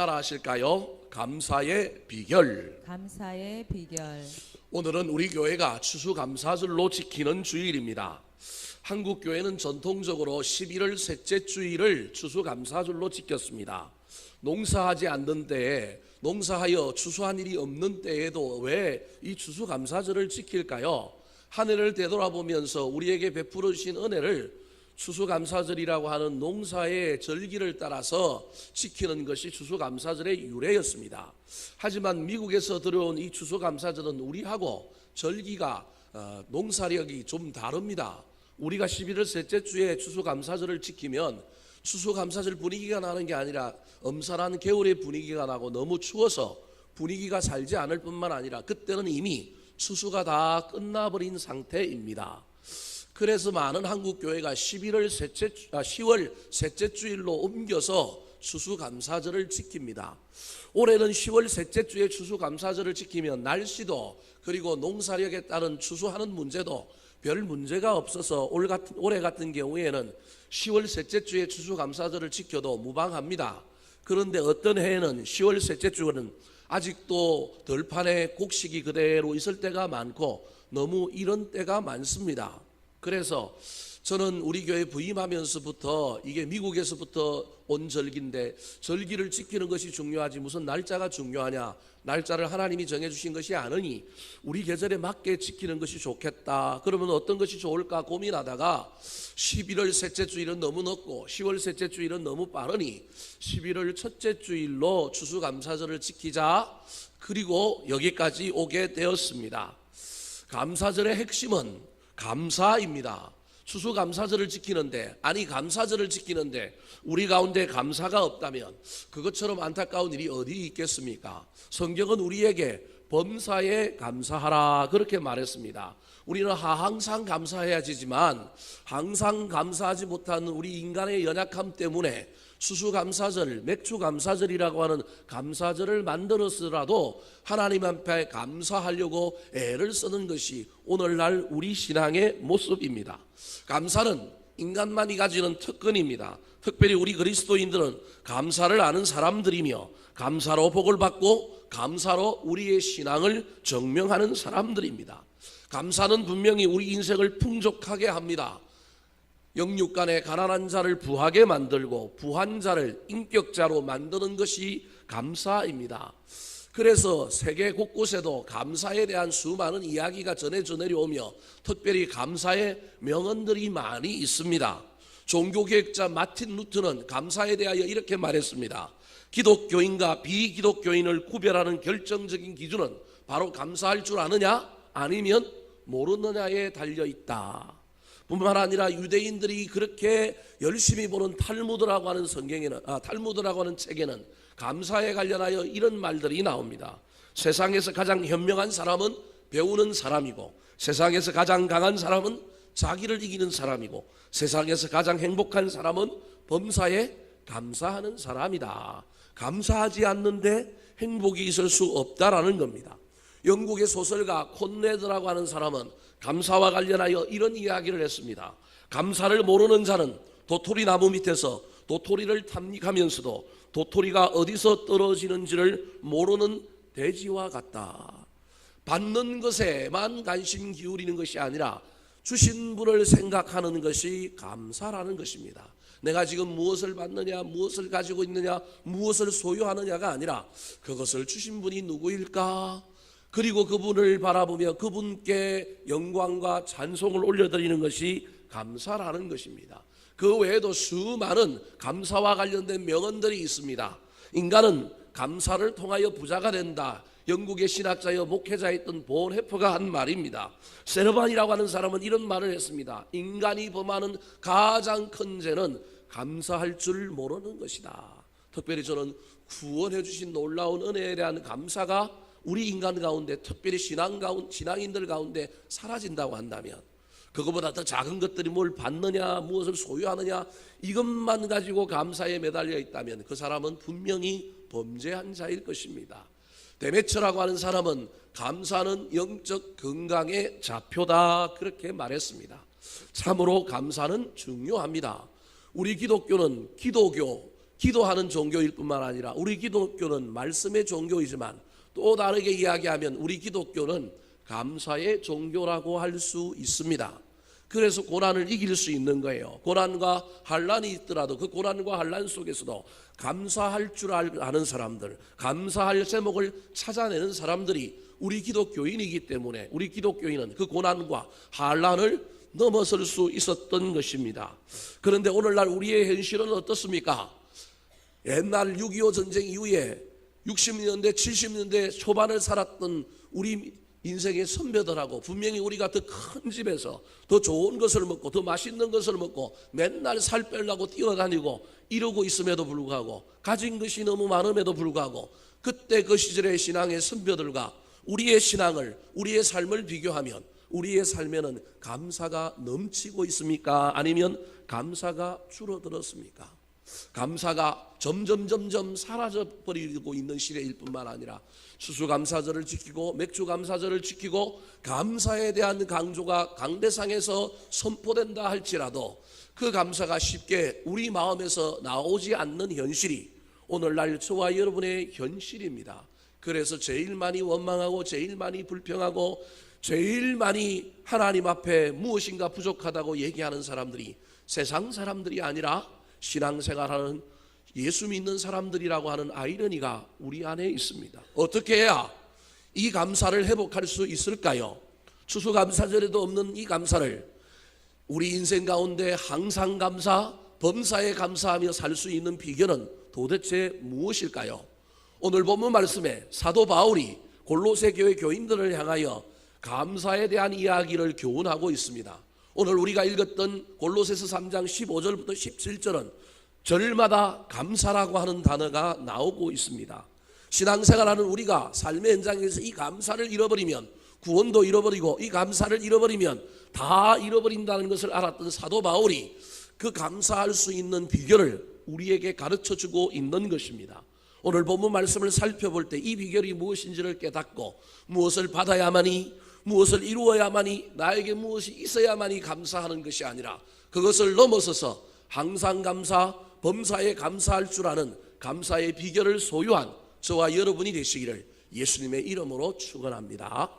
따라 하실까요? 감사의 비결. 감사의 비결. 오늘은 우리 교회가 추수감사절로 지키는 주일입니다. 한국 교회는 전통적으로 11월 셋째 주일을 추수감사절로 지켰습니다. 농사하지 않는 때에, 농사하여 추수한 일이 없는 때에도 왜 이 추수감사절을 지킬까요? 한 해를 되돌아보면서 우리에게 베풀어 주신 은혜를 추수감사절이라고 하는 농사의 절기를 따라서 지키는 것이 추수감사절의 유래였습니다. 하지만 미국에서 들어온 이 추수감사절은 우리하고 절기가 농사력이 좀 다릅니다. 우리가 11월 셋째 주에 추수감사절을 지키면 추수감사절 분위기가 나는 게 아니라 엄살한 겨울의 분위기가 나고 너무 추워서 분위기가 살지 않을 뿐만 아니라 그때는 이미 추수가 다 끝나버린 상태입니다. 그래서 많은 한국 교회가 10월 셋째 주일로 옮겨서 추수감사절을 지킵니다. 올해는 10월 셋째 주에 추수감사절을 지키면 날씨도 그리고 농사력에 따른 추수하는 문제도 별 문제가 없어서 올해 같은 경우에는 10월 셋째 주에 추수감사절을 지켜도 무방합니다. 그런데 어떤 해에는 10월 셋째 주는 아직도 들판에 곡식이 그대로 있을 때가 많고 너무 이런 때가 많습니다. 그래서 저는 우리 교회 부임하면서부터 이게 미국에서부터 온 절기인데 절기를 지키는 것이 중요하지 무슨 날짜가 중요하냐, 날짜를 하나님이 정해주신 것이 아니니 우리 계절에 맞게 지키는 것이 좋겠다. 그러면 어떤 것이 좋을까 고민하다가 11월 셋째 주일은 너무 늦고 10월 셋째 주일은 너무 빠르니 11월 첫째 주일로 추수감사절을 지키자. 그리고 여기까지 오게 되었습니다. 감사절의 핵심은 감사입니다. 추수감사절을 지키는데, 아니 감사절을 지키는데 우리 가운데 감사가 없다면 그것처럼 안타까운 일이 어디 있겠습니까? 성경은 우리에게 범사에 감사하라 그렇게 말했습니다. 우리는 항상 감사해야 지만 항상 감사하지 못하는 우리 인간의 연약함 때문에 추수감사절, 맥추감사절이라고 하는 감사절을 만들어서라도 하나님 앞에 감사하려고 애를 쓰는 것이 오늘날 우리 신앙의 모습입니다. 감사는 인간만이 가지는 특권입니다. 특별히 우리 그리스도인들은 감사를 아는 사람들이며 감사로 복을 받고 감사로 우리의 신앙을 증명하는 사람들입니다. 감사는 분명히 우리 인생을 풍족하게 합니다. 영육간에 가난한 자를 부하게 만들고 부한 자를 인격자로 만드는 것이 감사입니다. 그래서 세계 곳곳에도 감사에 대한 수많은 이야기가 전해져 내려오며 특별히 감사의 명언들이 많이 있습니다. 종교개혁자 마틴 루터는 감사에 대하여 이렇게 말했습니다. 기독교인과 비기독교인을 구별하는 결정적인 기준은 바로 감사할 줄 아느냐 아니면 모르느냐에 달려있다. 뿐만 아니라 유대인들이 그렇게 열심히 보는 탈무드라고 하는 탈무드라고 하는 책에는 감사에 관련하여 이런 말들이 나옵니다. 세상에서 가장 현명한 사람은 배우는 사람이고 세상에서 가장 강한 사람은 자기를 이기는 사람이고 세상에서 가장 행복한 사람은 범사에 감사하는 사람이다. 감사하지 않는데 행복이 있을 수 없다라는 겁니다. 영국의 소설가 콘레드라고 하는 사람은 감사와 관련하여 이런 이야기를 했습니다. 감사를 모르는 자는 도토리 나무 밑에서 도토리를 탐닉하면서도 도토리가 어디서 떨어지는지를 모르는 돼지와 같다. 받는 것에만 관심 기울이는 것이 아니라 주신 분을 생각하는 것이 감사라는 것입니다. 내가 지금 무엇을 받느냐, 무엇을 가지고 있느냐, 무엇을 소유하느냐가 아니라 그것을 주신 분이 누구일까? 그리고 그분을 바라보며 그분께 영광과 찬송을 올려드리는 것이 감사라는 것입니다. 그 외에도 수많은 감사와 관련된 명언들이 있습니다. 인간은 감사를 통하여 부자가 된다. 영국의 신학자여 목회자였던 본 해퍼가 한 말입니다. 세르반이라고 하는 사람은 이런 말을 했습니다. 인간이 범하는 가장 큰 죄는 감사할 줄 모르는 것이다. 특별히 저는 구원해 주신 놀라운 은혜에 대한 감사가 우리 인간 가운데 특별히 신앙인들 가운데 사라진다고 한다면 그것보다 더 작은 것들이 뭘 받느냐 무엇을 소유하느냐 이것만 가지고 감사에 매달려 있다면 그 사람은 분명히 범죄한 자일 것입니다. 데메처라고 하는 사람은 감사는 영적 건강의 좌표다 그렇게 말했습니다. 참으로 감사는 중요합니다. 우리 기독교는 기도교, 기도하는 종교일 뿐만 아니라 우리 기독교는 말씀의 종교이지만 또 다르게 이야기하면 우리 기독교는 감사의 종교라고 할 수 있습니다. 그래서 고난을 이길 수 있는 거예요. 고난과 환난이 있더라도 그 고난과 환난 속에서도 감사할 줄 아는 사람들, 감사할 제목을 찾아내는 사람들이 우리 기독교인이기 때문에 우리 기독교인은 그 고난과 환난을 넘어설 수 있었던 것입니다. 그런데 오늘날 우리의 현실은 어떻습니까? 옛날 6.25 전쟁 이후에 60년대 70년대 초반을 살았던 우리 인생의 선배들하고 분명히 우리가 더 큰 집에서 더 좋은 것을 먹고 더 맛있는 것을 먹고 맨날 살 빼려고 뛰어다니고 이러고 있음에도 불구하고 가진 것이 너무 많음에도 불구하고 그때 그 시절의 신앙의 선배들과 우리의 신앙을 우리의 삶을 비교하면 우리의 삶에는 감사가 넘치고 있습니까? 아니면 감사가 줄어들었습니까? 감사가 점점 사라져버리고 있는 시대일 뿐만 아니라 추수감사절을 지키고 맥주감사절을 지키고 감사에 대한 강조가 강대상에서 선포된다 할지라도 그 감사가 쉽게 우리 마음에서 나오지 않는 현실이 오늘날 저와 여러분의 현실입니다. 그래서 제일 많이 원망하고 제일 많이 불평하고 제일 많이 하나님 앞에 무엇인가 부족하다고 얘기하는 사람들이 세상 사람들이 아니라 신앙생활하는 예수 믿는 사람들이라고 하는 아이러니가 우리 안에 있습니다. 어떻게 해야 이 감사를 회복할 수 있을까요? 추수감사절에도 없는 이 감사를 우리 인생 가운데 항상 감사, 범사에 감사하며 살 수 있는 비결은 도대체 무엇일까요? 오늘 본문 말씀에 사도 바울이 골로새 교회 교인들을 향하여 감사에 대한 이야기를 교훈하고 있습니다. 오늘 우리가 읽었던 골로새서 3장 15절부터 17절은 절마다 감사라고 하는 단어가 나오고 있습니다. 신앙생활하는 우리가 삶의 현장에서 이 감사를 잃어버리면 구원도 잃어버리고 이 감사를 잃어버리면 다 잃어버린다는 것을 알았던 사도 바울이 그 감사할 수 있는 비결을 우리에게 가르쳐주고 있는 것입니다. 오늘 본문 말씀을 살펴볼 때 이 비결이 무엇인지를 깨닫고 무엇을 받아야만이 무엇을 이루어야만이 나에게 무엇이 있어야만이 감사하는 것이 아니라 그것을 넘어서서 항상 감사, 범사에 감사할 줄 아는 감사의 비결을 소유한 저와 여러분이 되시기를 예수님의 이름으로 축원합니다.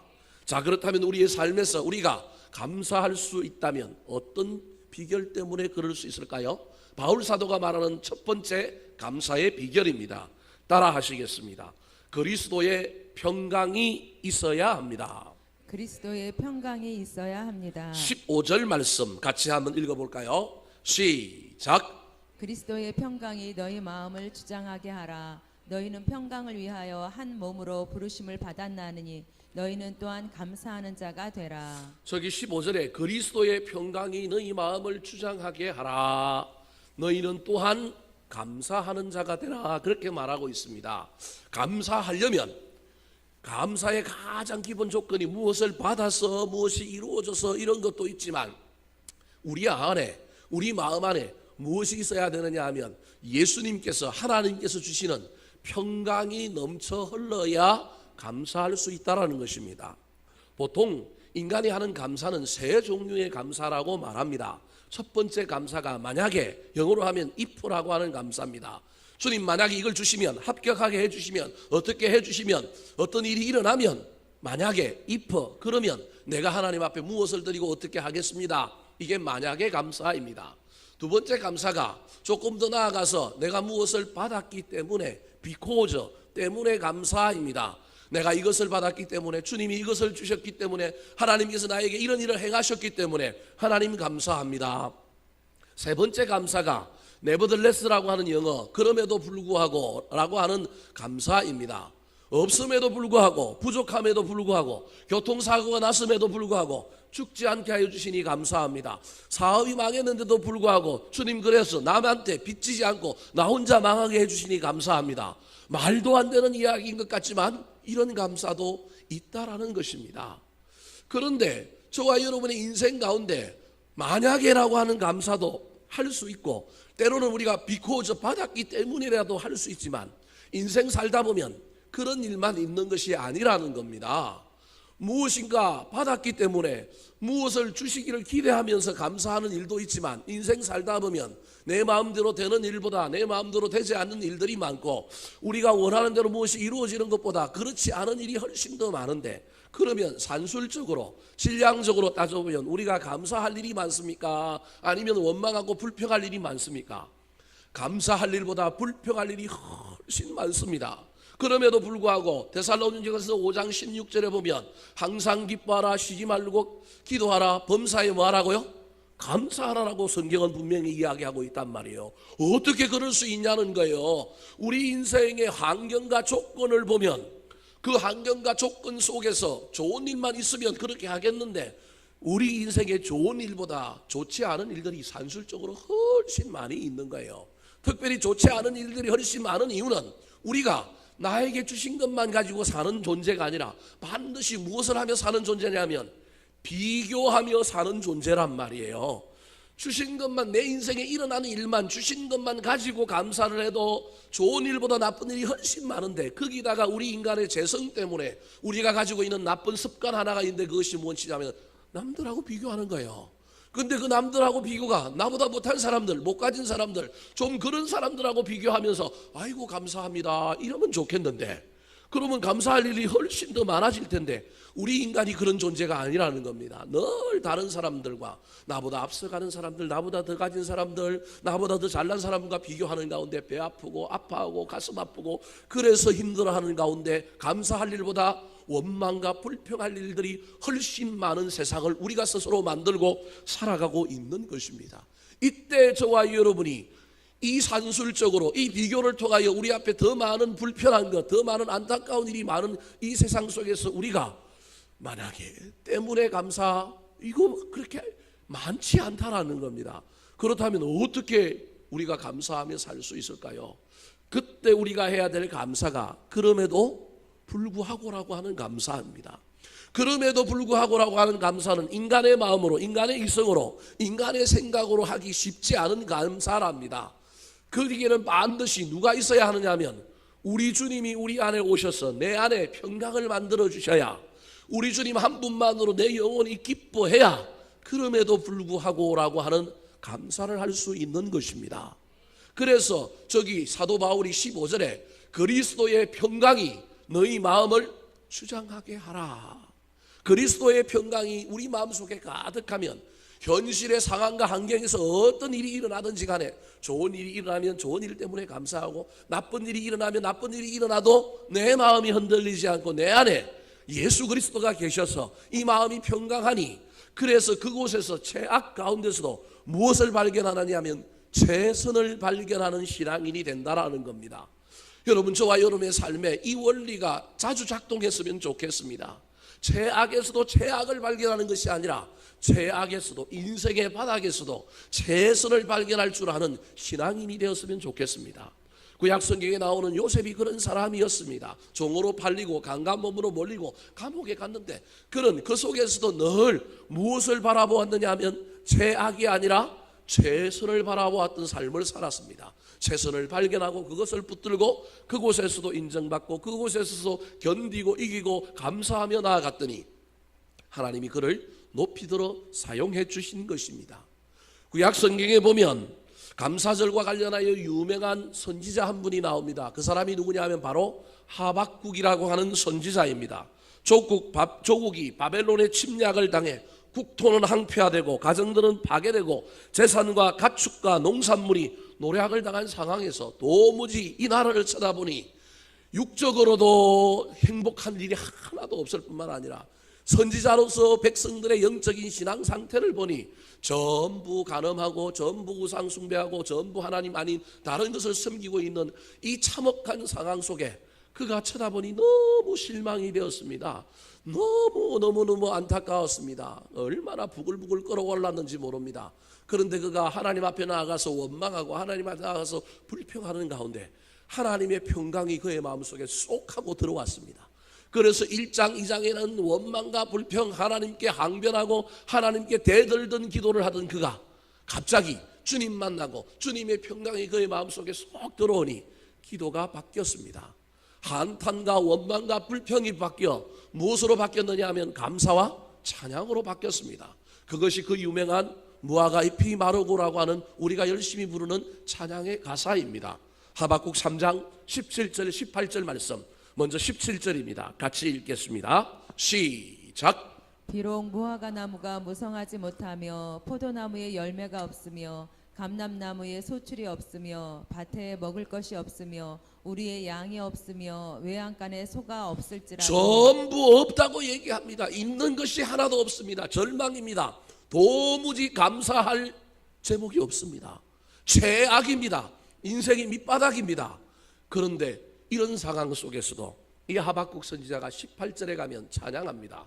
자, 그렇다면 우리의 삶에서 우리가 감사할 수 있다면 어떤 비결 때문에 그럴 수 있을까요? 바울 사도가 말하는 첫 번째 감사의 비결입니다. 따라 하시겠습니다. 그리스도의 평강이 있어야 합니다. 그리스도의 평강이 있어야 합니다. 15절 말씀 같이 한번 읽어볼까요? 시작. 그리스도의 평강이 너희 마음을 주장하게 하라. 너희는 평강을 위하여 한 몸으로 부르심을 받았나니 너희는 또한 감사하는 자가 되라. 저기 15절에 그리스도의 평강이 너희 마음을 주장하게 하라. 너희는 또한 감사하는 자가 되라. 그렇게 말하고 있습니다. 감사하려면 감사의 가장 기본 조건이 무엇을 받아서 무엇이 이루어져서 이런 것도 있지만 우리 안에 우리 마음 안에 무엇이 있어야 되느냐 하면 예수님께서 하나님께서 주시는 평강이 넘쳐 흘러야 감사할 수 있다는 것입니다. 보통 인간이 하는 감사는 세 종류의 감사라고 말합니다. 첫 번째 감사가 만약에 영어로 하면 if라고 하는 감사입니다. 주님 만약에 이걸 주시면 합격하게 해주시면 어떻게 해주시면 어떤 일이 일어나면 만약에 if 그러면 내가 하나님 앞에 무엇을 드리고 어떻게 하겠습니다. 이게 만약의 감사입니다. 두 번째 감사가 조금 더 나아가서 내가 무엇을 받았기 때문에 because 때문에 감사입니다. 내가 이것을 받았기 때문에 주님이 이것을 주셨기 때문에 하나님께서 나에게 이런 일을 행하셨기 때문에 하나님 감사합니다. 세 번째 감사가 nevertheless라고 하는 영어 그럼에도 불구하고 라고 하는 감사입니다. 없음에도 불구하고 부족함에도 불구하고 교통사고가 났음에도 불구하고 죽지 않게 하여 주시니 감사합니다. 사업이 망했는데도 불구하고 주님 그래서 남한테 빚지지 않고 나 혼자 망하게 해주시니 감사합니다. 말도 안 되는 이야기인 것 같지만 이런 감사도 있다라는 것입니다. 그런데 저와 여러분의 인생 가운데 만약에라고 하는 감사도 할 수 있고 때로는 우리가 because 받았기 때문이라도 할 수 있지만 인생 살다 보면 그런 일만 있는 것이 아니라는 겁니다. 무엇인가 받았기 때문에 무엇을 주시기를 기대하면서 감사하는 일도 있지만, 인생 살다 보면 내 마음대로 되는 일보다 내 마음대로 되지 않는 일들이 많고, 우리가 원하는 대로 무엇이 이루어지는 것보다 그렇지 않은 일이 훨씬 더 많은데, 그러면 산술적으로 질량적으로 따져보면 우리가 감사할 일이 많습니까? 아니면 원망하고 불평할 일이 많습니까? 감사할 일보다 불평할 일이 훨씬 많습니다. 그럼에도 불구하고 데살로니가서 5장 16절에 보면 항상 기뻐하라, 쉬지 말고 기도하라, 범사에 뭐하라고요? 감사하라라고 성경은 분명히 이야기하고 있단 말이에요. 어떻게 그럴 수 있냐는 거예요. 우리 인생의 환경과 조건을 보면 그 환경과 조건 속에서 좋은 일만 있으면 그렇게 하겠는데, 우리 인생에 좋은 일보다 좋지 않은 일들이 산술적으로 훨씬 많이 있는 거예요. 특별히 좋지 않은 일들이 훨씬 많은 이유는 우리가 나에게 주신 것만 가지고 사는 존재가 아니라 반드시 무엇을 하며 사는 존재냐면 비교하며 사는 존재란 말이에요. 주신 것만, 내 인생에 일어나는 일만, 주신 것만 가지고 감사를 해도 좋은 일보다 나쁜 일이 훨씬 많은데, 거기다가 우리 인간의 재성 때문에 우리가 가지고 있는 나쁜 습관 하나가 있는데, 그것이 무엇이냐면 남들하고 비교하는 거예요. 근데 그 남들하고 비교가 나보다 못한 사람들, 못 가진 사람들, 좀 그런 사람들하고 비교하면서 아이고 감사합니다 이러면 좋겠는데, 그러면 감사할 일이 훨씬 더 많아질 텐데, 우리 인간이 그런 존재가 아니라는 겁니다. 늘 다른 사람들과, 나보다 앞서가는 사람들, 나보다 더 가진 사람들, 나보다 더 잘난 사람과 비교하는 가운데 배 아프고 아파하고 가슴 아프고, 그래서 힘들어하는 가운데 감사할 일보다 원망과 불평할 일들이 훨씬 많은 세상을 우리가 스스로 만들고 살아가고 있는 것입니다. 이때 저와 여러분이 이 산술적으로 이 비교를 통하여 우리 앞에 더 많은 불편한 것, 더 많은 안타까운 일이 많은 이 세상 속에서 우리가 만약에 때문에 감사, 이거 그렇게 많지 않다라는 겁니다. 그렇다면 어떻게 우리가 감사하며 살 수 있을까요? 그때 우리가 해야 될 감사가 그럼에도 불구하고라고 하는 감사입니다. 그럼에도 불구하고라고 하는 감사는 인간의 마음으로, 인간의 이성으로, 인간의 생각으로 하기 쉽지 않은 감사랍니다. 거기에는 반드시 누가 있어야 하느냐면 우리 주님이 우리 안에 오셔서 내 안에 평강을 만들어 주셔야, 우리 주님 한 분만으로 내 영혼이 기뻐해야 그럼에도 불구하고라고 하는 감사를 할 수 있는 것입니다. 그래서 저기 사도 바울이 15절에 그리스도의 평강이 너희 마음을 주장하게 하라. 그리스도의 평강이 우리 마음속에 가득하면 현실의 상황과 환경에서 어떤 일이 일어나든지 간에 좋은 일이 일어나면 좋은 일 때문에 감사하고, 나쁜 일이 일어나면 나쁜 일이 일어나도 내 마음이 흔들리지 않고 내 안에 예수 그리스도가 계셔서 이 마음이 평강하니, 그래서 그곳에서 죄악 가운데서도 무엇을 발견하느냐 하면 최선을 발견하는 신앙인이 된다라는 겁니다. 여러분, 저와 여러분의 삶에 이 원리가 자주 작동했으면 좋겠습니다. 최악에서도 최악을 발견하는 것이 아니라 최악에서도, 인생의 바닥에서도 최선을 발견할 줄 아는 신앙인이 되었으면 좋겠습니다. 구약 성경에 나오는 요셉이 그런 사람이었습니다. 종으로 팔리고 강간 몸으로 몰리고 감옥에 갔는데, 그는 그 속에서도 늘 무엇을 바라보았느냐 하면 최악이 아니라 최선을 바라보았던 삶을 살았습니다. 최선을 발견하고 그것을 붙들고 그곳에서도 인정받고 그곳에서도 견디고 이기고 감사하며 나아갔더니 하나님이 그를 높이 들어 사용해 주신 것입니다. 구약 성경에 보면 감사절과 관련하여 유명한 선지자 한 분이 나옵니다. 그 사람이 누구냐 하면 바로 하박국이라고 하는 선지자입니다. 조국이 바벨론의 침략을 당해 국토는 항폐화되고 가정들은 파괴되고 재산과 가축과 농산물이 노략을 당한 상황에서 도무지 이 나라를 쳐다보니 육적으로도 행복한 일이 하나도 없을 뿐만 아니라 선지자로서 백성들의 영적인 신앙 상태를 보니 전부 간음하고 전부 우상 숭배하고 전부 하나님 아닌 다른 것을 섬기고 있는 이 참혹한 상황 속에 그가 쳐다보니 너무 실망이 되었습니다. 너무 안타까웠습니다. 얼마나 부글부글 끓어올랐는지 모릅니다. 그런데 그가 하나님 앞에 나아가서 원망하고 하나님 앞에 나아가서 불평하는 가운데 하나님의 평강이 그의 마음속에 쏙 하고 들어왔습니다. 그래서 1장 2장에는 원망과 불평, 하나님께 항변하고 하나님께 대들던 기도를 하던 그가 갑자기 주님 만나고 주님의 평강이 그의 마음속에 쏙 들어오니 기도가 바뀌었습니다. 한탄과 원망과 불평이 바뀌어 무엇으로 바뀌었느냐 하면 감사와 찬양으로 바뀌었습니다. 그것이 그 유명한 무화과의 피 마르고라고 하는 우리가 열심히 부르는 찬양의 가사입니다. 하박국 3장 17절 18절 말씀, 먼저 17절입니다. 같이 읽겠습니다. 시작. 비록 무화과 나무가 무성하지 못하며 포도나무에 열매가 없으며 감람나무에 소출이 없으며 밭에 먹을 것이 없으며 우리의 양이 없으며 외양간에 소가 없을지라도 전부 없다고 얘기합니다. 있는 것이 하나도 없습니다. 절망입니다. 도무지 감사할 제목이 없습니다. 최악입니다. 인생이 밑바닥입니다. 그런데 이런 상황 속에서도 이 하박국 선지자가 18절에 가면 찬양합니다.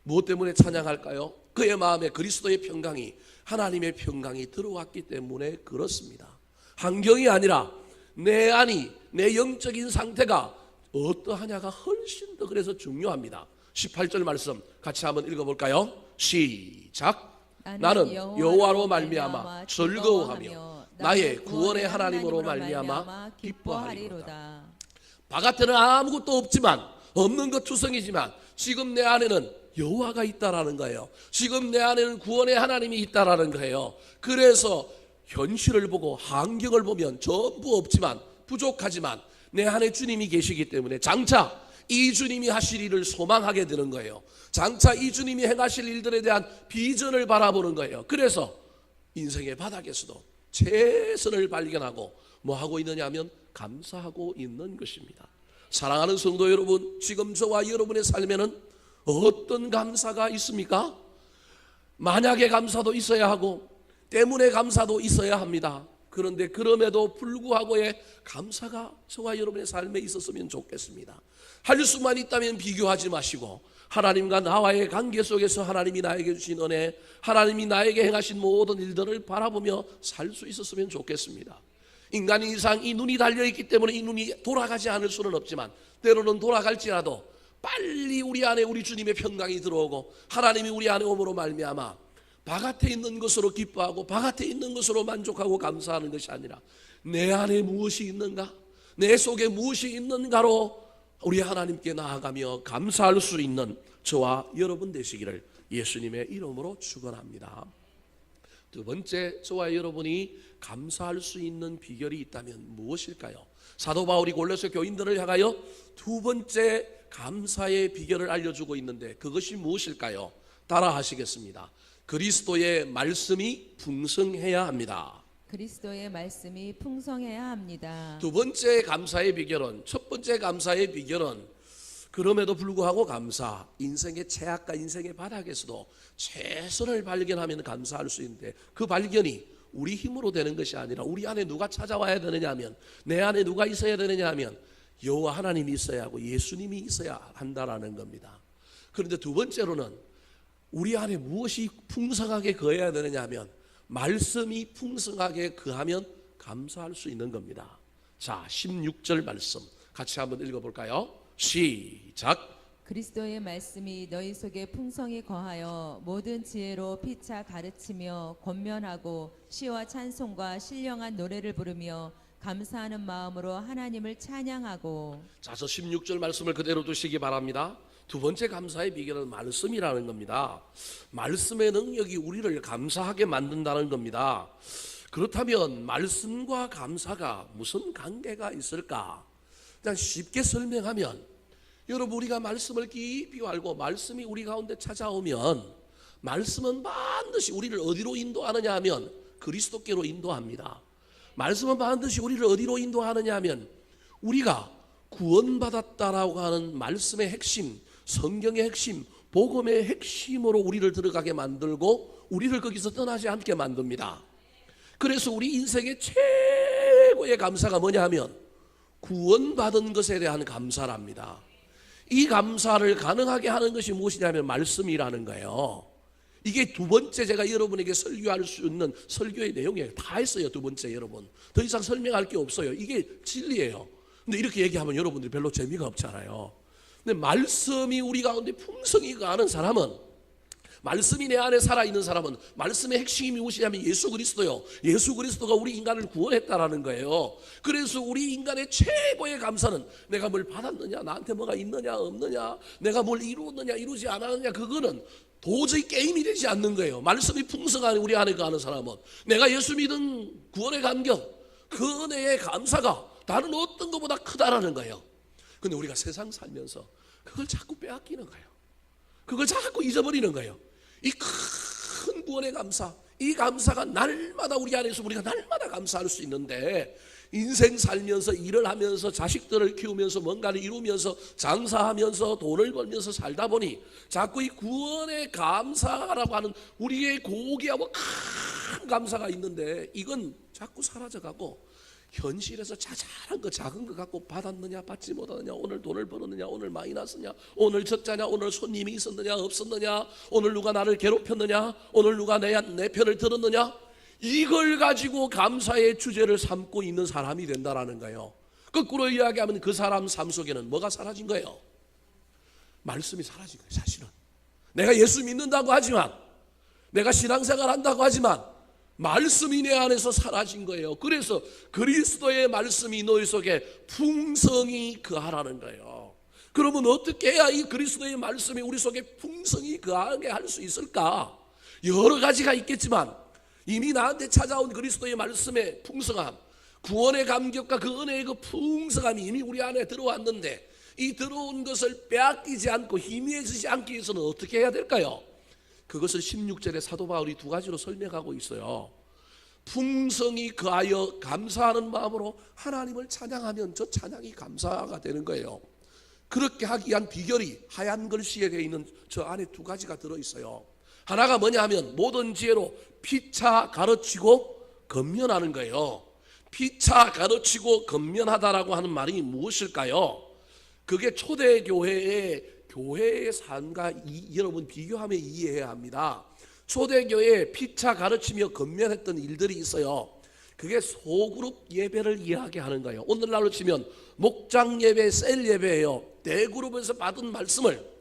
무엇 때문에 찬양할까요? 그의 마음에 그리스도의 평강이, 하나님의 평강이 들어왔기 때문에 그렇습니다. 환경이 아니라 내 안이, 내 영적인 상태가 어떠하냐가 훨씬 더 그래서 중요합니다. 18절 말씀 같이 한번 읽어볼까요? 시작. 나는 여호와로 말미암아 즐거워하며 나의 구원의 하나님으로 말미암아 기뻐하리로다. 바깥에는 아무것도 없지만, 없는 것 투성이지만 지금 내 안에는 여호와가 있다라는 거예요. 지금 내 안에는 구원의 하나님이 있다라는 거예요. 그래서 현실을 보고 환경을 보면 전부 없지만, 부족하지만 내 안에 주님이 계시기 때문에 장차 이 주님이 하실 일을 소망하게 되는 거예요. 장차 이 주님이 행하실 일들에 대한 비전을 바라보는 거예요. 그래서 인생의 바닥에서도 최선을 발견하고 뭐 하고 있느냐 하면 감사하고 있는 것입니다. 사랑하는 성도 여러분, 지금 저와 여러분의 삶에는 어떤 감사가 있습니까? 만약의 감사도 있어야 하고 때문에 감사도 있어야 합니다. 그런데 그럼에도 불구하고의 감사가 저와 여러분의 삶에 있었으면 좋겠습니다. 할 수만 있다면 비교하지 마시고 하나님과 나와의 관계 속에서 하나님이 나에게 주신 은혜, 하나님이 나에게 행하신 모든 일들을 바라보며 살 수 있었으면 좋겠습니다. 인간인 이상 이 눈이 달려있기 때문에 이 눈이 돌아가지 않을 수는 없지만 때로는 돌아갈지라도 빨리 우리 안에 우리 주님의 평강이 들어오고 하나님이 우리 안에 오므로 말미암아 바깥에 있는 것으로 기뻐하고 바깥에 있는 것으로 만족하고 감사하는 것이 아니라 내 안에 무엇이 있는가, 내 속에 무엇이 있는가로 우리 하나님께 나아가며 감사할 수 있는 저와 여러분 되시기를 예수님의 이름으로 축원합니다. 두 번째, 저와 여러분이 감사할 수 있는 비결이 있다면 무엇일까요? 사도 바울이 골로새 교인들을 향하여 두 번째 감사의 비결을 알려주고 있는데 그것이 무엇일까요? 따라 하시겠습니다. 그리스도의 말씀이 풍성해야 합니다. 그리스도의 말씀이 풍성해야 합니다. 두 번째 감사의 비결은, 첫 번째 감사의 비결은 그럼에도 불구하고 감사, 인생의 최악과 인생의 바닥에서도 최선을 발견하면 감사할 수 있는데 그 발견이 우리 힘으로 되는 것이 아니라 우리 안에 누가 찾아와야 되느냐 하면, 내 안에 누가 있어야 되느냐 하면 여호와 하나님이 있어야 하고 예수님이 있어야 한다라는 겁니다. 그런데 두 번째로는 우리 안에 무엇이 풍성하게 거해야 되느냐 하면 말씀이 풍성하게 거하면 감사할 수 있는 겁니다. 자, 16절 말씀 같이 한번 읽어볼까요? 시작. 그리스도의 말씀이 너희 속에 풍성히 거하여 모든 지혜로 피차 가르치며 권면하고 시와 찬송과 신령한 노래를 부르며 감사하는 마음으로 하나님을 찬양하고. 자, 저 16절 말씀을 그대로 두시기 바랍니다. 두 번째 감사의 비결은 말씀이라는 겁니다. 말씀의 능력이 우리를 감사하게 만든다는 겁니다. 그렇다면 말씀과 감사가 무슨 관계가 있을까? 그냥 쉽게 설명하면, 여러분, 우리가 말씀을 깊이 알고 말씀이 우리 가운데 찾아오면 말씀은 반드시 우리를 어디로 인도하느냐 하면 그리스도께로 인도합니다. 말씀은 반드시 우리를 어디로 인도하느냐 하면 우리가 구원받았다라고 하는 말씀의 핵심, 성경의 핵심, 복음의 핵심으로 우리를 들어가게 만들고 우리를 거기서 떠나지 않게 만듭니다. 그래서 우리 인생의 최고의 감사가 뭐냐 하면 구원받은 것에 대한 감사랍니다. 이 감사를 가능하게 하는 것이 무엇이냐면 말씀이라는 거예요. 이게 두 번째 제가 여러분에게 설교할 수 있는 설교의 내용이에요. 다 했어요. 두 번째 여러분. 더 이상 설명할 게 없어요. 이게 진리예요. 근데 이렇게 얘기하면 여러분들이 별로 재미가 없잖아요. 근데 말씀이 우리 가운데 풍성히 거하는 사람은 말씀이 내 안에 살아있는 사람은 말씀의 핵심이 무엇이냐면 예수 그리스도요. 예수 그리스도가 우리 인간을 구원했다라는 거예요. 그래서 우리 인간의 최고의 감사는 내가 뭘 받았느냐, 나한테 뭐가 있느냐 없느냐, 내가 뭘 이루었느냐 이루지 않았느냐, 그거는 도저히 게임이 되지 않는 거예요. 말씀이 풍성한 우리 안에 거하는 사람은 내가 예수 믿은 구원의 감격, 그 은혜의 감사가 다른 어떤 것보다 크다라는 거예요. 근데 우리가 세상 살면서 그걸 자꾸 빼앗기는 거예요. 그걸 자꾸 잊어버리는 거예요. 이 큰 구원의 감사, 이 감사가 날마다 우리 안에서 우리가 날마다 감사할 수 있는데, 인생 살면서 일을 하면서 자식들을 키우면서 뭔가를 이루면서 장사하면서 돈을 벌면서 살다 보니 자꾸 이 구원의 감사라고 하는 우리의 고귀하고 큰 감사가 있는데 이건 자꾸 사라져가고 현실에서 자잘한 거 작은 거 갖고 받았느냐 받지 못하느냐, 오늘 돈을 벌었느냐, 오늘 많이 났느냐, 오늘 적자냐, 오늘 손님이 있었느냐 없었느냐, 오늘 누가 나를 괴롭혔느냐, 오늘 누가 내 편을 들었느냐, 이걸 가지고 감사의 주제를 삼고 있는 사람이 된다라는 거예요. 거꾸로 이야기하면 그 사람 삶 속에는 뭐가 사라진 거예요? 말씀이 사라진 거예요. 사실은 내가 예수 믿는다고 하지만, 내가 신앙생활 한다고 하지만 말씀이 내 안에서 사라진 거예요. 그래서 그리스도의 말씀이 너희 속에 풍성히 거하라는 거예요. 그러면 어떻게 해야 이 그리스도의 말씀이 우리 속에 풍성히 거하게 할 수 있을까? 여러 가지가 있겠지만 이미 나한테 찾아온 그리스도의 말씀의 풍성함, 구원의 감격과 그 은혜의 그 풍성함이 이미 우리 안에 들어왔는데, 이 들어온 것을 빼앗기지 않고 희미해지지 않기 위해서는 어떻게 해야 될까요? 그것을 16절에 사도 바울이 두 가지로 설명하고 있어요. 풍성히 거하여 감사하는 마음으로 하나님을 찬양하면 저 찬양이 감사가 되는 거예요. 그렇게 하기 위한 비결이 하얀 글씨에 되어 있는 저 안에 두 가지가 들어있어요. 하나가 뭐냐 하면 모든 지혜로 피차 가르치고 건면하는 거예요. 피차 가르치고 건면하다라고 하는 말이 무엇일까요? 그게 초대교회의 삶과 여러분 비교하며 이해해야 합니다. 초대교회에 피차 가르치며 건면했던 일들이 있어요. 그게 소그룹 예배를 이야기하는 거예요. 오늘날로 치면 목장 예배, 셀 예배예요. 대그룹에서 받은 말씀을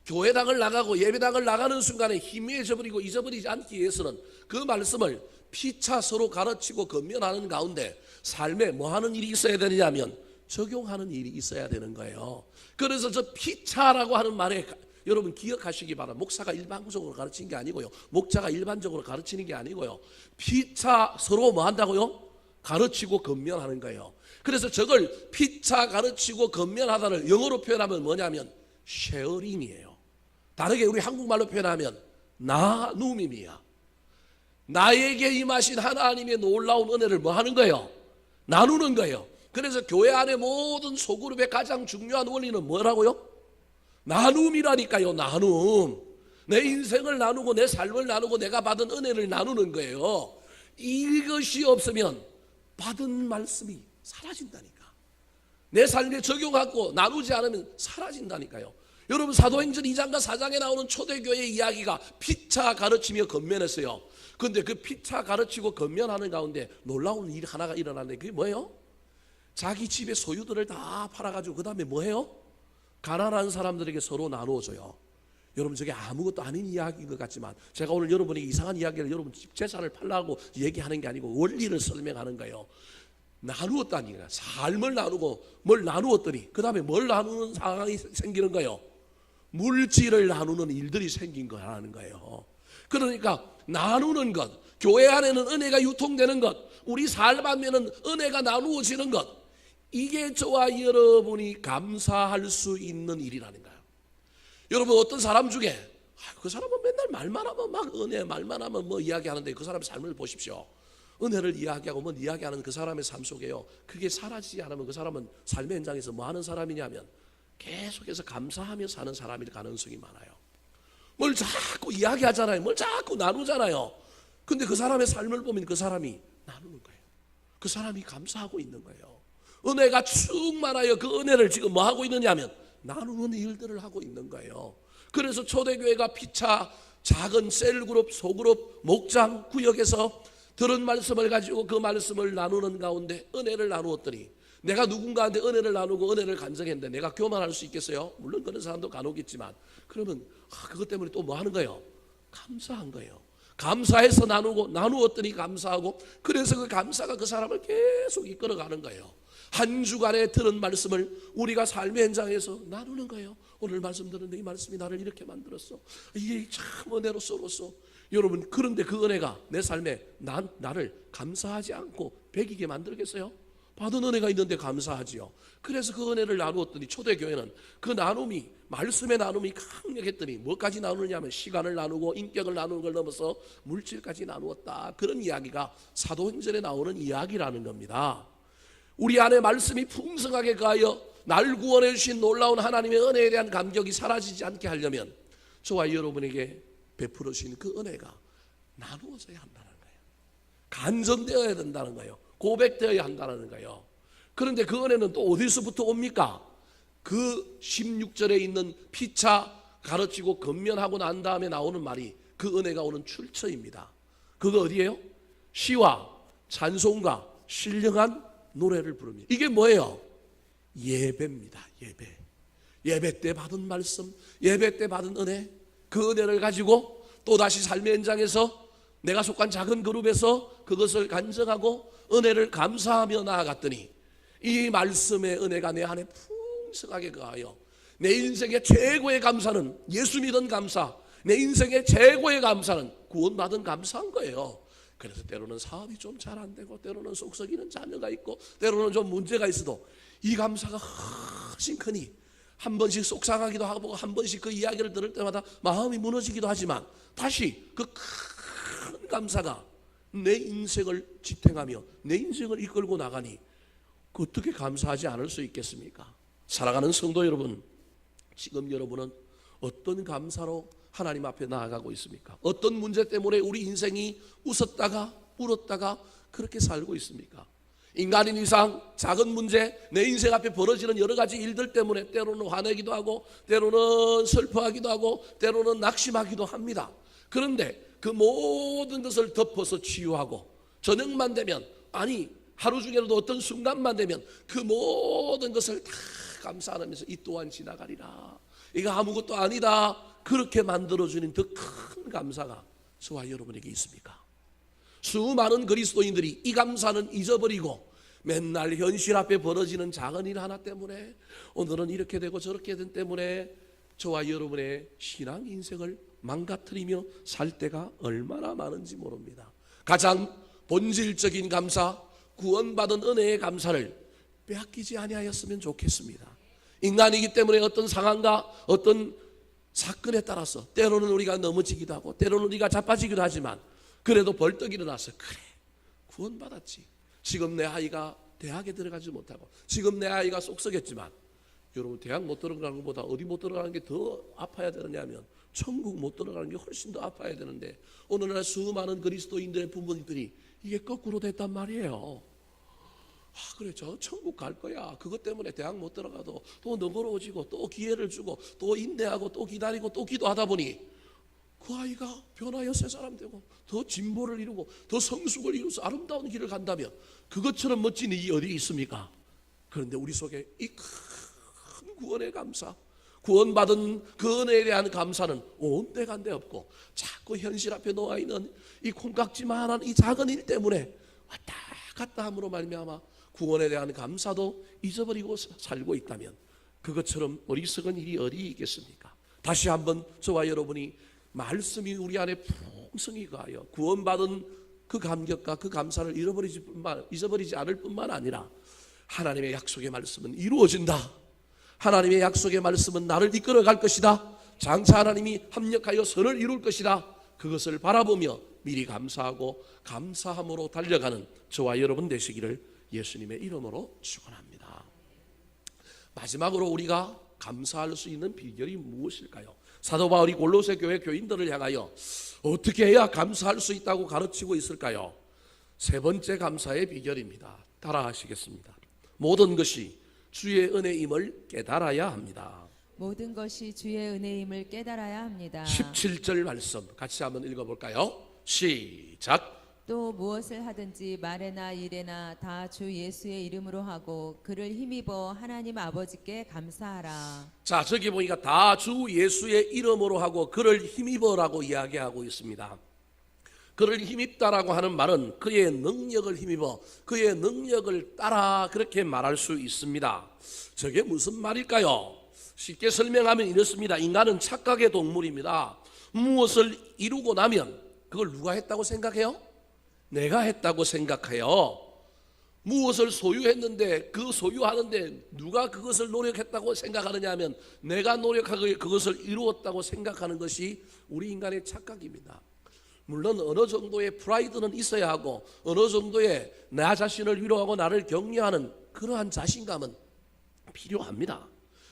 교회당을 나가고 예배당을 나가는 순간에 희미해져 버리고 잊어버리지 않기 위해서는 그 말씀을 피차 서로 가르치고 건면하는 가운데 삶에 뭐 하는 일이 있어야 되느냐면 적용하는 일이 있어야 되는 거예요. 그래서 저 피차라고 하는 말에 여러분 기억하시기 바랍니다. 목사가 일반적으로 가르치는 게 아니고요, 목자가 일반적으로 가르치는 게 아니고요, 피차 서로 뭐 한다고요? 가르치고 건면하는 거예요. 그래서 저걸 피차 가르치고 건면하다를 영어로 표현하면 뭐냐면 쉐어링이에요. 다르게 우리 한국말로 표현하면 나눔임이야. 나에게 임하신 하나님의 놀라운 은혜를 뭐 하는 거예요? 나누는 거예요. 그래서 교회 안에 모든 소그룹의 가장 중요한 원리는 뭐라고요? 나눔이라니까요. 나눔. 내 인생을 나누고 내 삶을 나누고 내가 받은 은혜를 나누는 거예요. 이것이 없으면 받은 말씀이 사라진다니까. 내 삶에 적용하고 나누지 않으면 사라진다니까요. 여러분 사도행전 2장과 4장에 나오는 초대교회의 이야기가 피차 가르치며 건면했어요. 그런데 그 피차 가르치고 건면하는 가운데 놀라운 일 하나가 일어났는데 그게 뭐예요? 자기 집의 소유들을 다 팔아가지고 그 다음에 뭐해요? 가난한 사람들에게 서로 나누어줘요. 여러분 저게 아무것도 아닌 이야기인 것 같지만 제가 오늘 여러분에게 이상한 이야기를 여러분 집 재산을 팔라고 얘기하는 게 아니고 원리를 설명하는 거예요. 나누었다니까. 삶을 나누고 뭘 나누었더니 그 다음에 뭘 나누는 상황이 생기는 거예요. 물질을 나누는 일들이 생긴 거라는 거예요. 그러니까 나누는 것, 교회 안에는 은혜가 유통되는 것, 우리 삶 안에는 은혜가 나누어지는 것, 이게 저와 여러분이 감사할 수 있는 일이라는 거예요. 여러분 어떤 사람 중에 그 사람은 맨날 말만 하면 막 은혜 말만 하면 뭐 이야기하는데 그 사람 삶을 보십시오. 은혜를 이야기하고 뭐 이야기하는 그 사람의 삶 속에요, 그게 사라지지 않으면 그 사람은 삶의 현장에서 뭐 하는 사람이냐면 계속해서 감사하며 사는 사람일 가능성이 많아요. 뭘 자꾸 이야기하잖아요. 뭘 자꾸 나누잖아요. 근데 그 사람의 삶을 보면 그 사람이 나누는 거예요. 그 사람이 감사하고 있는 거예요. 은혜가 충만하여 그 은혜를 지금 뭐 하고 있느냐면 나누는 일들을 하고 있는 거예요. 그래서 초대교회가 피차 작은 셀그룹, 소그룹, 목장 구역에서 들은 말씀을 가지고 그 말씀을 나누는 가운데 은혜를 나누었더니 내가 누군가한테 은혜를 나누고 은혜를 간증했는데 내가 교만할 수 있겠어요? 물론 그런 사람도 간혹 있지만, 그러면 그것 때문에 또 뭐 하는 거예요? 감사한 거예요. 감사해서 나누었더니 감사하고, 그래서 그 감사가 그 사람을 계속 이끌어가는 거예요. 한 주간에 들은 말씀을 우리가 삶의 현장에서 나누는 거예요. 오늘 말씀 들었는데 이 말씀이 나를 이렇게 만들었어. 이게 참 은혜로서. 여러분, 그런데 그 은혜가 내 삶에 나를 감사하지 않고 배기게 만들겠어요? 받은 은혜가 있는데 감사하지요. 그래서 그 은혜를 나누었더니 초대교회는 그 나눔이, 말씀의 나눔이 강력했더니 뭐까지 나누느냐면 시간을 나누고 인격을 나누는 걸 넘어서 물질까지 나누었다. 그런 이야기가 사도행전에 나오는 이야기라는 겁니다. 우리 안에 말씀이 풍성하게 가하여 날 구원해 주신 놀라운 하나님의 은혜에 대한 감격이 사라지지 않게 하려면 저와 여러분에게 베풀어 주신 그 은혜가 나누어져야 한다는 거예요. 간증되어야 된다는 거예요. 고백되어야 한다는 거예요. 그런데 그 은혜는 또 어디서부터 옵니까? 그 16절에 있는 피차 가르치고 건면하고 난 다음에 나오는 말이 그 은혜가 오는 출처입니다. 그거 어디예요? 시와 찬송가 신령한 노래를 부릅니다. 이게 뭐예요? 예배입니다. 예배 때 받은 말씀, 예배 때 받은 은혜, 그 은혜를 가지고 또다시 삶의 현장에서 내가 속한 작은 그룹에서 그것을 간증하고 은혜를 감사하며 나아갔더니 이 말씀의 은혜가 내 안에 풍성하게 거하여 내 인생의 최고의 감사는 예수 믿은 감사, 내 인생의 최고의 감사는 구원받은 감사한 거예요. 그래서 때로는 사업이 좀 잘 안 되고, 때로는 속썩이는 자녀가 있고, 때로는 좀 문제가 있어도 이 감사가 훨씬 크니 한 번씩 속상하기도 하고, 한 번씩 그 이야기를 들을 때마다 마음이 무너지기도 하지만 다시 그 큰 감사가 내 인생을 지탱하며 내 인생을 이끌고 나가니 어떻게 감사하지 않을 수 있겠습니까? 사랑하는 성도 여러분, 지금 여러분은 어떤 감사로 하나님 앞에 나아가고 있습니까? 어떤 문제 때문에 우리 인생이 웃었다가 울었다가 그렇게 살고 있습니까? 인간인 이상 작은 문제, 내 인생 앞에 벌어지는 여러 가지 일들 때문에 때로는 화내기도 하고, 때로는 슬퍼하기도 하고, 때로는 낙심하기도 합니다. 그런데 그 모든 것을 덮어서 치유하고, 저녁만 되면, 아니 하루 중에라도 어떤 순간만 되면 그 모든 것을 다 감사하면서 이 또한 지나가리라, 이거 아무것도 아니다, 그렇게 만들어주는 더 큰 감사가 저와 여러분에게 있습니까? 수많은 그리스도인들이 이 감사는 잊어버리고 맨날 현실 앞에 벌어지는 작은 일 하나 때문에, 오늘은 이렇게 되고 저렇게 된 때문에 저와 여러분의 신앙 인생을 망가뜨리며 살 때가 얼마나 많은지 모릅니다. 가장 본질적인 감사, 구원받은 은혜의 감사를 빼앗기지 아니하였으면 좋겠습니다. 인간이기 때문에 어떤 상황과 어떤 사건에 따라서 때로는 우리가 넘어지기도 하고, 때로는 우리가 자빠지기도 하지만 그래도 벌떡 일어나서 그래, 구원받았지. 지금 내 아이가 대학에 들어가지 못하고, 지금 내 아이가 쏙썩였지만, 여러분 대학 못 들어가는 것보다 어디 못 들어가는 게 더 아파야 되느냐면 천국 못 들어가는 게 훨씬 더 아파야 되는데, 오늘날 수많은 그리스도인들의 부모님들이 이게 거꾸로 됐단 말이에요. 그래, 저 천국 갈 거야. 그것 때문에 대학 못 들어가도 또 너그러워지고, 또 기회를 주고, 또 인내하고, 또 기다리고, 또 기도하다 보니 그 아이가 변화여 새 사람 되고 더 진보를 이루고 더 성숙을 이루어서 아름다운 길을 간다면 그것처럼 멋진 일이 어디 있습니까? 그런데 우리 속에 이 큰 구원의 감사, 구원받은 그 은혜에 대한 감사는 온데간데 없고, 자꾸 현실 앞에 놓아있는 이 콩깍지만한 이 작은 일 때문에 왔다 갔다 함으로 말미암아 구원에 대한 감사도 잊어버리고 살고 있다면 그것처럼 어리석은 일이 어디 있겠습니까? 다시 한번 저와 여러분이 말씀이 우리 안에 풍성히 가하여 구원받은 그 감격과 그 감사를 잊어버리지 않을 뿐만 아니라, 하나님의 약속의 말씀은 이루어진다, 하나님의 약속의 말씀은 나를 이끌어갈 것이다, 장차 하나님이 합력하여 선을 이룰 것이다, 그것을 바라보며 미리 감사하고 감사함으로 달려가는 저와 여러분 되시기를 예수님의 이름으로 축원합니다. 마지막으로 우리가 감사할 수 있는 비결이 무엇일까요? 사도 바울이 골로새 교회 교인들을 향하여 어떻게 해야 감사할 수 있다고 가르치고 있을까요? 세 번째 감사의 비결입니다. 따라하시겠습니다. 모든 것이 주의 은혜임을 깨달아야 합니다. 모든 것이 주의 은혜임을 깨달아야 합니다. 17절 말씀 같이 한번 읽어볼까요? 시작. 또 무엇을 하든지 말에나 일에나 다 주 예수의 이름으로 하고 그를 힘입어 하나님 아버지께 감사하라. 자, 저기 보니까 다 주 예수의 이름으로 하고 그를 힘입어라고 이야기하고 있습니다. 그를 힘입다라고 하는 말은 그의 능력을 힘입어 그의 능력을 따라 그렇게 말할 수 있습니다. 저게 무슨 말일까요? 쉽게 설명하면 이렇습니다. 인간은 착각의 동물입니다. 무엇을 이루고 나면 그걸 누가 했다고 생각해요? 내가 했다고 생각해요. 무엇을 소유했는데 그 소유하는데 누가 그것을 노력했다고 생각하느냐 하면 내가 노력하고 그것을 이루었다고 생각하는 것이 우리 인간의 착각입니다. 물론 어느 정도의 프라이드는 있어야 하고 어느 정도의 나 자신을 위로하고 나를 격려하는 그러한 자신감은 필요합니다.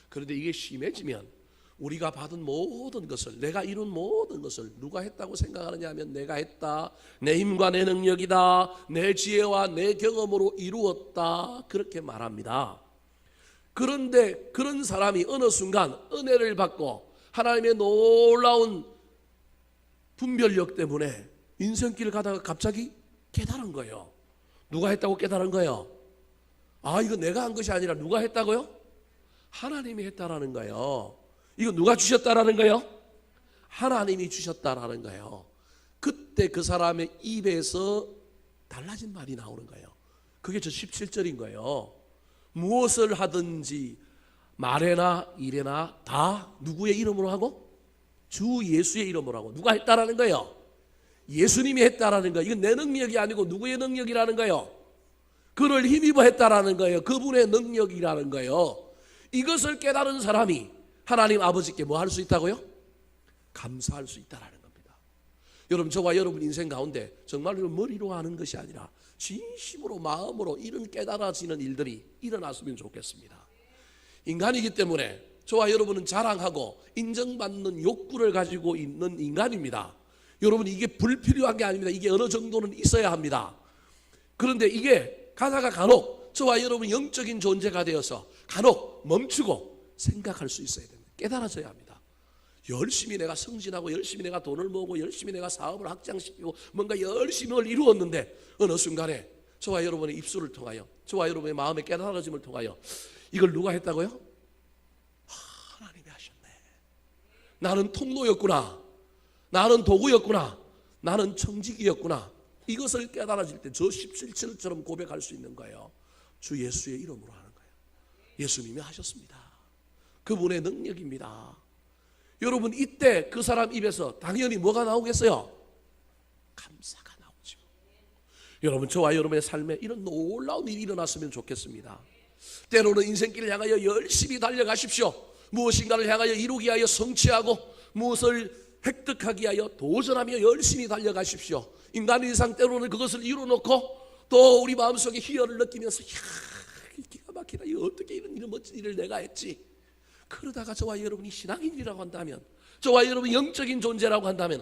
그런데 이게 심해지면 우리가 받은 모든 것을 내가 이룬 모든 것을 누가 했다고 생각하느냐 하면 내가 했다. 내 힘과 내 능력이다. 내 지혜와 내 경험으로 이루었다. 그렇게 말합니다. 그런데 그런 사람이 어느 순간 은혜를 받고 하나님의 놀라운 분별력 때문에 인생길을 가다가 갑자기 깨달은 거예요. 누가 했다고 깨달은 거예요? 아, 이거 내가 한 것이 아니라 누가 했다고요? 하나님이 했다라는 거예요. 이거 누가 주셨다라는 거예요? 하나님이 주셨다라는 거예요. 그때 그 사람의 입에서 달라진 말이 나오는 거예요. 그게 저 17절인 거예요. 무엇을 하든지 말에나 일에나 다 누구의 이름으로 하고? 주 예수의 이름으로 하고. 누가 했다라는 거예요? 예수님이 했다라는 거예요. 이건 내 능력이 아니고 누구의 능력이라는 거예요? 그를 힘입어 했다라는 거예요. 그분의 능력이라는 거예요. 이것을 깨달은 사람이 하나님 아버지께 뭐 할 수 있다고요? 감사할 수 있다라는 겁니다. 여러분, 저와 여러분 인생 가운데 정말로 머리로 하는 것이 아니라 진심으로 마음으로 이런 깨달아지는 일들이 일어났으면 좋겠습니다. 인간이기 때문에 저와 여러분은 자랑하고 인정받는 욕구를 가지고 있는 인간입니다. 여러분, 이게 불필요한 게 아닙니다. 이게 어느 정도는 있어야 합니다. 그런데 이게 가다가 간혹 저와 여러분 영적인 존재가 되어서 간혹 멈추고 생각할 수 있어야 됩니다. 깨달아져야 합니다. 열심히 내가 승진하고 열심히 내가 돈을 모으고 열심히 내가 사업을 확장시키고 뭔가 열심히 뭘 이루었는데 어느 순간에 저와 여러분의 입술을 통하여 저와 여러분의 마음의 깨달아짐을 통하여 이걸 누가 했다고요? 하나님이 하셨네. 나는 통로였구나. 나는 도구였구나. 나는 청지기였구나. 이것을 깨달아질 때 저 17절처럼 고백할 수 있는 거예요. 주 예수의 이름으로 하는 거예요. 예수님이 하셨습니다. 그분의 능력입니다. 여러분, 이때 그 사람 입에서 당연히 뭐가 나오겠어요? 감사가 나오죠. 여러분, 저와 여러분의 삶에 이런 놀라운 일이 일어났으면 좋겠습니다. 때로는 인생길을 향하여 열심히 달려가십시오. 무엇인가를 향하여 이루기 위하여 성취하고 무엇을 획득하기 위하여 도전하며 열심히 달려가십시오. 인간의 이상 때로는 그것을 이루어놓고 또 우리 마음속에 희열을 느끼면서 기가 막히다. 어떻게 이런 멋진 일을 내가 했지. 그러다가 저와 여러분이 신앙인이라고 한다면, 저와 여러분이 영적인 존재라고 한다면,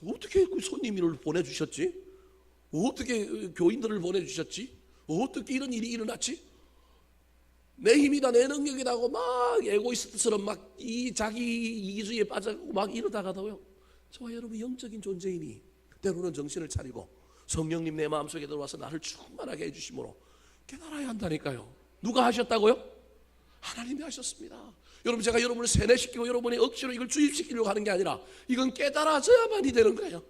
어떻게 그 손님을 보내주셨지? 어떻게 교인들을 보내주셨지? 어떻게 이런 일이 일어났지? 내 힘이다, 내 능력이다 하고 막 에고이스트처럼 막 이 자기 이기주의에 빠져가고 막 이러다가도요, 저와 여러분 영적인 존재이니 때로는 정신을 차리고 성령님 내 마음속에 들어와서 나를 충만하게 해주심으로 깨달아야 한다니까요. 누가 하셨다고요? 하나님이 하셨습니다. 여러분, 제가 여러분을 세뇌시키고 여러분이 억지로 이걸 주입시키려고 하는 게 아니라 이건 깨달아져야만이 되는 거예요.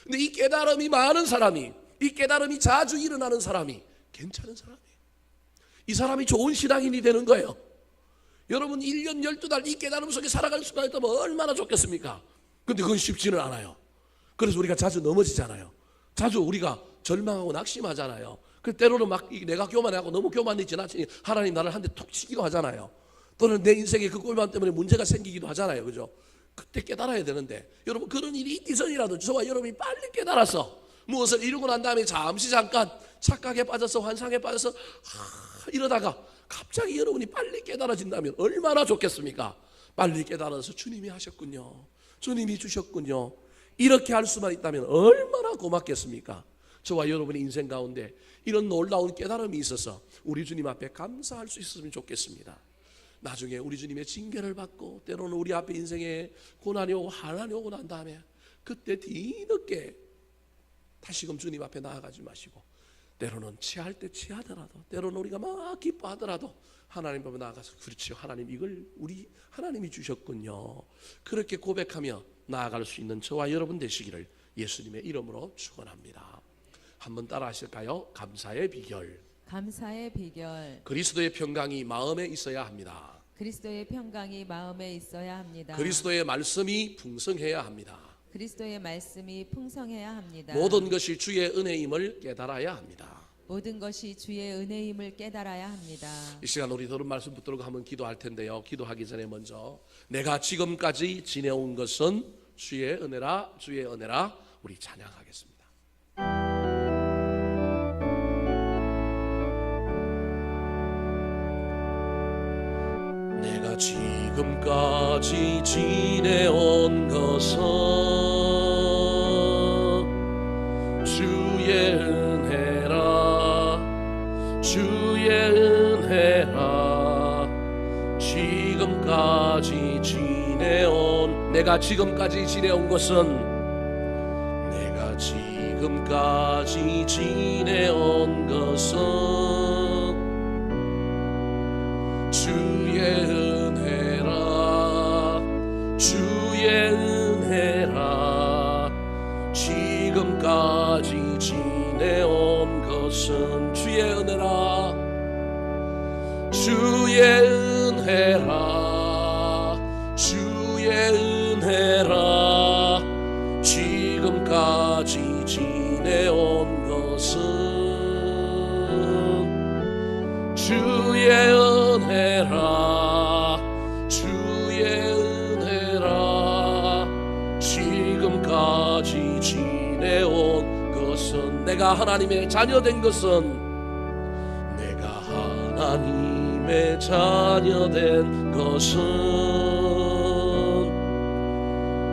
근데 이 깨달음이 많은 사람이, 이 깨달음이 자주 일어나는 사람이 괜찮은 사람이에요. 이 사람이 좋은 신앙인이 되는 거예요. 여러분, 1년 12달 이 깨달음 속에 살아갈 수가 있다면 얼마나 좋겠습니까? 근데 그건 쉽지는 않아요. 그래서 우리가 자주 넘어지잖아요. 자주 우리가 절망하고 낙심하잖아요. 그 때로는 막 내가 교만하고 너무 교만이 지나치니 하나님 나를 한 대 툭 치기도 하잖아요. 또는 내 인생에 그 꼴만 때문에 문제가 생기기도 하잖아요. 그죠? 그때 깨달아야 되는데, 여러분, 그런 일이 있기 전이라도 저와 여러분이 빨리 깨달아서 무엇을 이루고 난 다음에 잠깐 착각에 빠져서 환상에 빠져서 이러다가 갑자기 여러분이 빨리 깨달아진다면 얼마나 좋겠습니까? 빨리 깨달아서 주님이 하셨군요. 주님이 주셨군요. 이렇게 할 수만 있다면 얼마나 고맙겠습니까? 저와 여러분의 인생 가운데 이런 놀라운 깨달음이 있어서 우리 주님 앞에 감사할 수 있었으면 좋겠습니다. 나중에 우리 주님의 징계를 받고 때로는 우리 앞에 인생에 고난이 오고 환난이 오고 난 다음에 그때 뒤늦게 다시금 주님 앞에 나아가지 마시고 때로는 취할 때 취하더라도 때로는 우리가 막 기뻐하더라도 하나님 앞에 나아가서 그렇지요 하나님 이걸 우리 하나님이 주셨군요 그렇게 고백하며 나아갈 수 있는 저와 여러분 되시기를 예수님의 이름으로 축원합니다. 한번 따라 하실까요? 감사의 비결. 감사의 비결. 그리스도의 평강이 마음에 있어야 합니다. 그리스도의 평강이 마음에 있어야 합니다. 그리스도의 말씀이 풍성해야 합니다. 그리스도의 말씀이 풍성해야 합니다. 모든 것이 주의 은혜임을 깨달아야 합니다. 모든 것이 주의 은혜임을 깨달아야 합니다. 이 시간 우리 들은 말씀 붙들고 한번 기도할 텐데요. 기도하기 전에 먼저 내가 지금까지 지내온 것은 주의 은혜라 주의 은혜라 우리 찬양하겠습니다. 내가 지금까지 지내온 것은 주의 은혜라 주의 은혜라 지금까지 지내온 내가 지금까지 지내온 것은 내가 지금까지 지내온 것은 주의 은혜라 주의 은혜라 지금까지 지내온 것은 주의 은혜라 주의 은혜라 주의 은혜라 지금까지 지내온 것은 주의 은혜라 주의 은혜라 지금까지 지내온 것은 내가 하나님의 자녀된 것은 내가 하나님의 자녀된 것은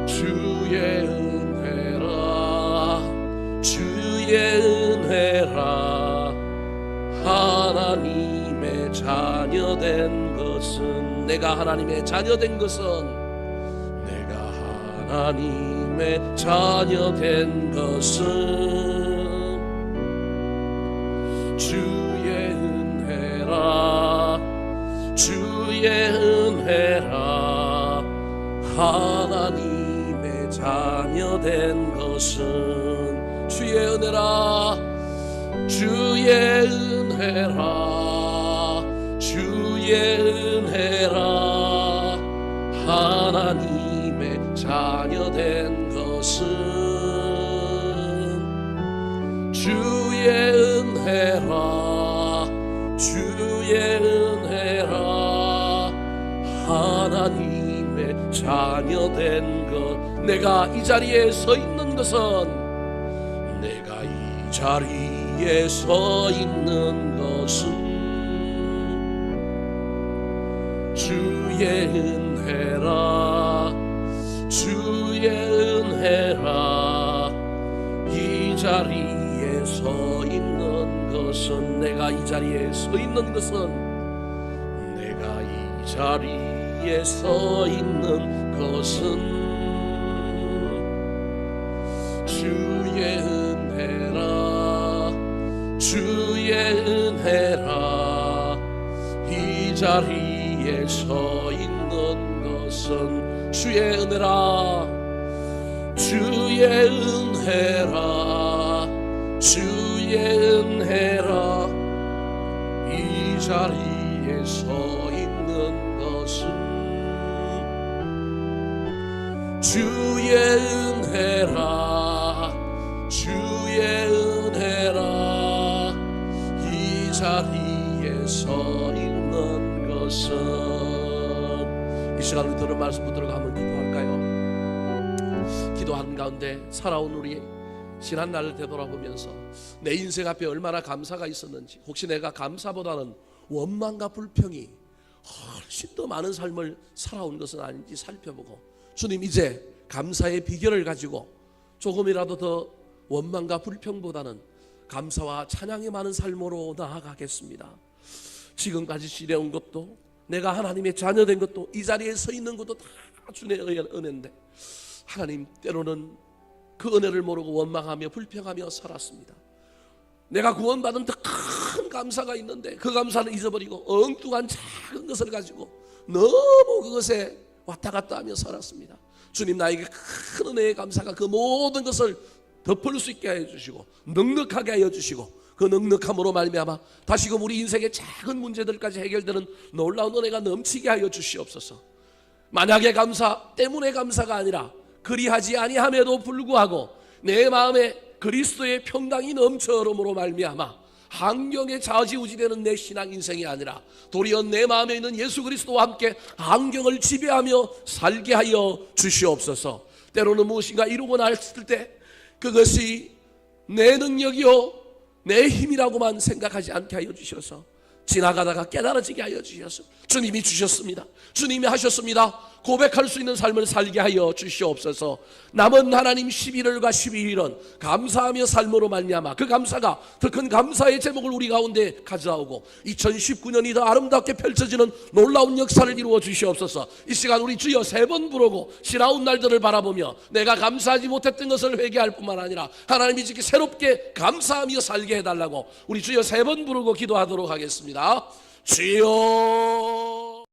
주의 은혜라 주의 은혜라 하나님의 자녀된 것은 내가 하나님의 자녀된 것은 내가 하나님의 자녀된 것은 주의 은혜라 주의 은혜라 하나님의 자녀된 것은 주의 은혜라 주의 은혜라 주의 은혜라 하나님의 자녀된 것은 주의 은혜라 주의 은혜라 하나님의 자녀된 것 내가 이 자리에 서 있는 것은 내가 이 자리에 서 있는 것은 주의 은혜라 주의 은혜라 이 자리에 서 있는 것은 내가 이 자리에 서 있는 것은 내가 이 자리에 서 있는 것은 주의 은혜라 주의 은혜라 이 자리에 서 있는 것은 주의 은혜라 주의 은혜라 주의 은혜라 이 자리에 서 있는 것은 주의 은혜라 주의 은혜라 이 자리에 서 있는 것은 이 시간 우리 들은 말씀 붙들고 한번 기도할까요? 기도하는 가운데 살아온 우리 지난 날을 되돌아보면서 내 인생 앞에 얼마나 감사가 있었는지 혹시 내가 감사보다는 원망과 불평이 훨씬 더 많은 삶을 살아온 것은 아닌지 살펴보고 주님 이제 감사의 비결을 가지고 조금이라도 더 원망과 불평보다는 감사와 찬양이 많은 삶으로 나아가겠습니다. 지금까지 지내온 것도 내가 하나님의 자녀된 것도 이 자리에 서 있는 것도 다 주의 은혜인데 하나님 때로는 그 은혜를 모르고 원망하며 불평하며 살았습니다. 내가 구원받은 더 큰 감사가 있는데 그 감사는 잊어버리고 엉뚱한 작은 것을 가지고 너무 그것에 왔다 갔다 하며 살았습니다. 주님, 나에게 큰 은혜의 감사가 그 모든 것을 덮을 수 있게 하여 주시고 넉넉하게 하여 주시고 그 넉넉함으로 말미암아 다시금 우리 인생의 작은 문제들까지 해결되는 놀라운 은혜가 넘치게 하여 주시옵소서. 만약의 감사 때문에 감사가 아니라 그리하지 아니함에도 불구하고 내 마음에 그리스도의 평강이 넘쳐 흐름으로 말미암아 환경에 좌지우지되는 내 신앙 인생이 아니라 도리어 내 마음에 있는 예수 그리스도와 함께 환경을 지배하며 살게 하여 주시옵소서. 때로는 무엇인가 이루고 났을 때 그것이 내 능력이요 내 힘이라고만 생각하지 않게 하여 주셔서 지나가다가 깨달아지게 하여 주셔서 주님이 주셨습니다. 주님이 하셨습니다. 고백할 수 있는 삶을 살게 하여 주시옵소서. 남은 하나님 11월과 12일은 감사하며 삶으로 말미암아 그 감사가 더 큰 감사의 제목을 우리 가운데 가져오고 2019년이 더 아름답게 펼쳐지는 놀라운 역사를 이루어 주시옵소서. 이 시간 우리 주여 3번 부르고 지나온 날들을 바라보며 내가 감사하지 못했던 것을 회개할 뿐만 아니라 하나님이 이렇게 새롭게 감사하며 살게 해달라고 우리 주여 3번 부르고 기도하도록 하겠습니다. 주여